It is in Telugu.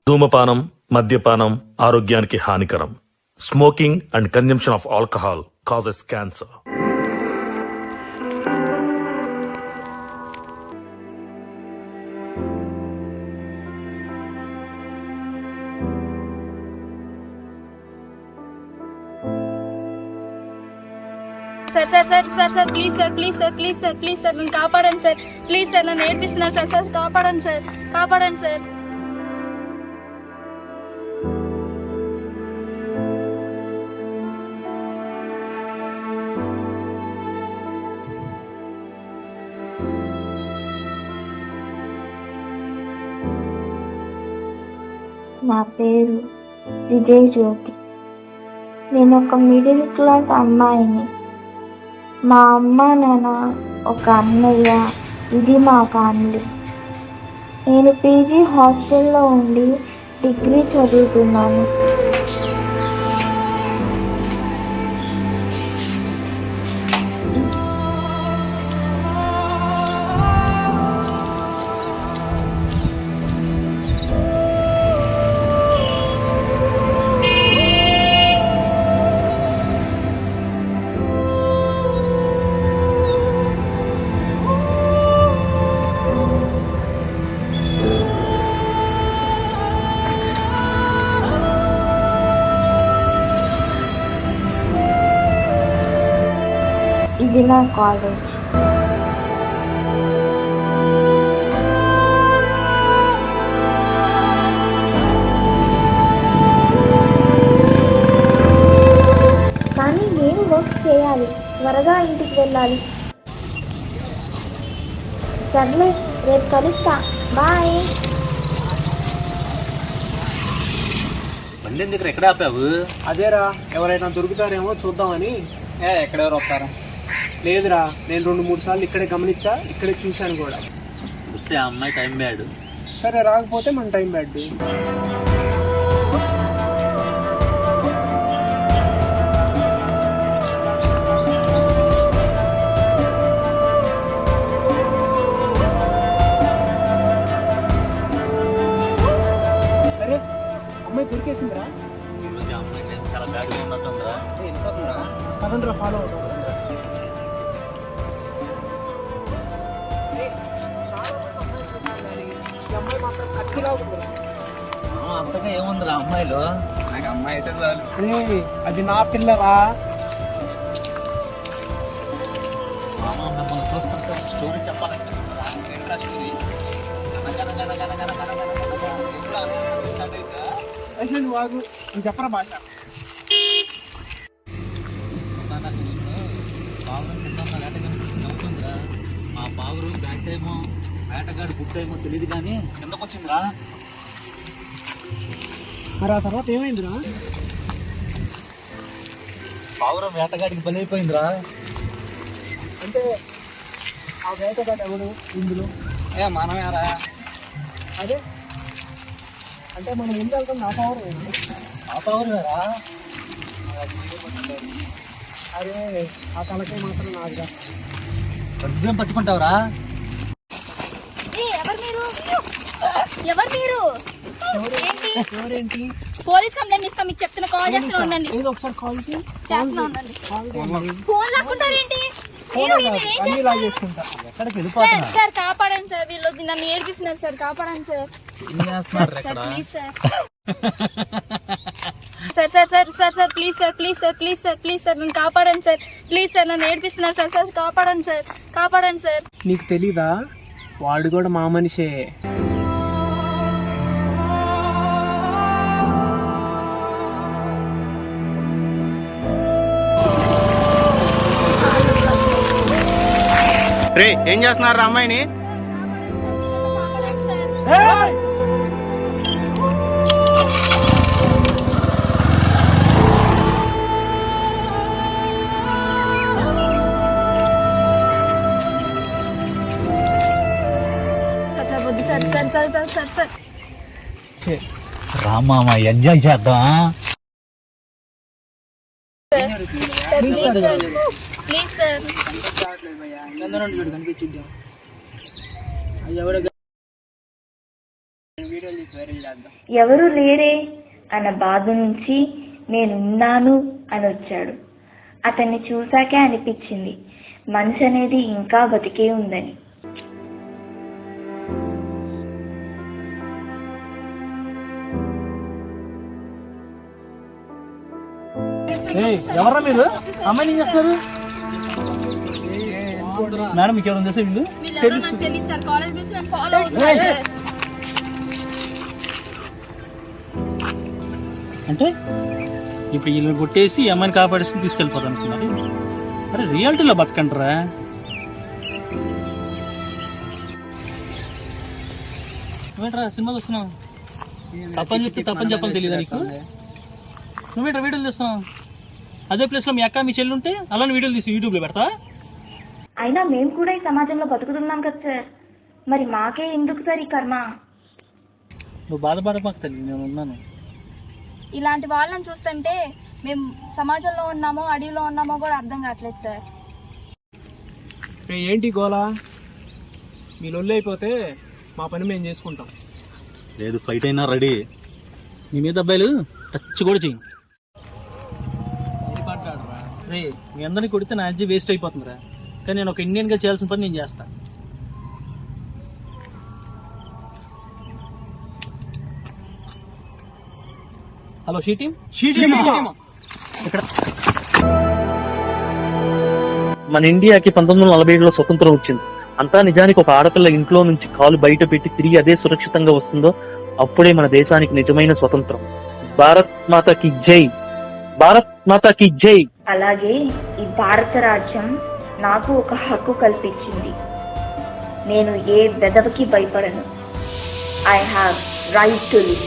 ధూమపానం, మద్యపానం ఆరోగ్యానికి హానికరం. Smoking and consumption of alcohol causes cancer. Sir sir sir sir sir please sir please sir please sir please sir నన్ను కాపాడండి సార్. ప్లీజ్ సార్ నన్ను ఏడిపిస్తున్నారు సార్. సార్ కాపాడండి సార్, కాపాడండి సార్. నా పేరు విజయ్ జ్యోతి. నేను ఒక మిడిల్ క్లాస్ అమ్మాయిని. మా అమ్మ నాన్న ఒక అన్నయ్య, ఇది మా ఫ్యామిలీ. నేను పీజీ హాస్టల్లో ఉండి డిగ్రీ చదువుతున్నాను. ఇది నా కాలేజ్. కానీ నేను వర్క్ చేయాలి, త్వరగా ఇంటికి వెళ్ళాలి. సర్లే, రేపు కలుస్తా. బాయ్. బండి దగ్గర ఎక్కడ ఆపావు? అదేరా, ఎవరైనా దొరుకుతారేమో చూద్దామని. ఎక్కడెవరు వస్తారా? లేదురా, నేను 2-3 సార్లు ఇక్కడే గమనించా, ఇక్కడే చూశాను కూడా. వస్తే ఆ అమ్మాయి టైం బ్యాడ్. సరే, రాకపోతే మన టైం బ్యాడ్. అరే, అమ్మాయి దొరికేసిందిరా. ఈరోజు ఆ అమ్మాయి టైం చాలా బ్యాడ్గా ఉన్నట్టుందిరా. వెళ్ళిపోతుందిరా. పదండ్రా, ఫాలో అవుతాం. అంతగా ఏముందిరా అమ్మాయిలు? నాకు అమ్మాయి అయితే చాలు. అది నా పిల్లరా. మిమ్మల్ని చూస్తుంటే స్టోరీ చెప్పాలనిపిస్తుందా? వాగు, నువ్వు చెప్పరా భాష. పావురం కింద వేట కనిపిస్తుందిరా. మా పావురు బ్యాట్ ఏమో వేటగాడు గుట్టేమో తెలియదు కానీ కిందకు వచ్చిందిరా. మరి ఆ తర్వాత ఏమైందిరా? పావురం వేటగాడికి బలైపోయిందిరా. అంటే ఆ వేటగాడు ఎవడు ఇందులో? మనమేరా. అదే, అంటే మనం ముందు వెళ్తాం. నా పవర్ ఆ పావురమేరా. అరే, ఆ తలకే మాత్రం నాదిరా. కొంచెం పట్టుకుంటావురా. ఎవరు మీరు? ఎవరు మీరు? ఏంటి? ఎవరేంటి? పోలీస్ కంప్లైంట్ ఇస్తాం, మీకు చెప్తున్నా. కాల్ చేస్తూనే ఉండండి. ఏదో ఒకసారి కాల్ చేయి. చేస్తూనే ఉండండి. ఫోన్ లాక్కుంటారేంటి? అన్ని లాగేసుకుంటా. ఎక్కడికి సార్ వెళ్ళిపోతున్నా? సార్ కాపాడండి సార్. వీళ్ళు నన్ను ఏడిపిస్తున్నారు సార్. కాపాడండి sir. Sir sir please sir. Sir sir sir sir sir please sir please sir please sir please sir నన్ను కాపాడండి సార్. ప్లీజ్ సార్ నన్ను ఏడిపిస్తున్నారు సార్. సార్ కాపాడండి సార్, కాపాడండి సార్. నీకు తెలీదా? వాడు కూడా మా మనిషే. రే, ఏం చేస్తున్నారు అమ్మాయిని? సార్ వద్దు sir. Sir sir sir sir sir రామామ ఎంజాయ్ చేద్దాం. Please sir. కనిపించిద్దాం. ఎవరు లేరే అన్న బాధ నుంచి నేనున్నాను అని వచ్చాడు. అతన్ని చూశాకే అనిపించింది మనిషి అనేది ఇంకా బతికే ఉందని. ఎవరా మీరు? అమ్మాయి ఏం చేస్తున్నారు మేడం? మీకు ఎవరైనా తెలుసా వీళ్ళు? వీళ్ళెవరో నాకు తెలియదు సార్. కాలేజ్ నుంచి నన్ను ఫాలో అవుతున్నారు సార్. అంటే ఇప్పుడు వీళ్ళని కొట్టేసి ఈ అమ్మాయిని కాపాడేసి తీసుకెళ్ళిపోతాను అనుకున్నారు. అరే రియాలిటీలో బతకంటారా? నువ్వేంట్రా సినిమా చూస్తున్నావు? తప్పని చెప్తే తప్పని చెప్పని తెలియదా నీకు? నువ్వేంట్రా వీడియోలు తీస్తున్నావు? అదే ప్లేస్లో మీ అక్క మీ చెల్లి ఉంటే అలానే వీడియోలు తీసి యూట్యూబ్లో పెడతా? అయినా మేము కూడా ఈ సమాజంలో బతుకుతున్నాం కదా సార్, మరి మాకే ఎందుకు సార్ ఈ కర్మ? నువ్వు బాధపడమాక తల్లి, నేను ఉన్నాను. ఇలాంటి వాళ్ళని చూస్తుంటే మేము సమాజంలో ఉన్నామో అడవిలో ఉన్నామో కూడా అర్థం కావట్లేదు సార్. ఏంటి గోలా? మీ లొల్లి అయిపోతే మా పని మేము చేసుకుంటాం. లేదు ఫైట్ అయినా రెడీ. నీ మీద అబ్బాయిలు టచ్ కూడా చెయ్యి. రే మీ అందరినీ కొడితే నా ఎనర్జీ వేస్ట్ అయిపోతుందిరా. కానీ నేను ఒక ఇండియన్గా చేయాల్సిన పని నేను చేస్తాను. Hello she team. ఇక్కడ మన ఇండియాకి 1947లో స్వతంత్రం వచ్చింది. అంతా నిజానికి ఒక ఆడపిల్ల ఇంట్లో నుంచి కాలు బయట పెట్టి తిరిగి అదే సురక్షితంగా వస్తుందో అప్పుడే మన దేశానికి నిజమైన స్వతంత్రం. భారత్ మాతాకి జై, భారత్ మాతాకి జై. అలాగే ఈ భారత రాజ్యం నాకు ఒక హక్కు కల్పించింది. నేను ఏ బెదవకి భయపడను. I have right to live.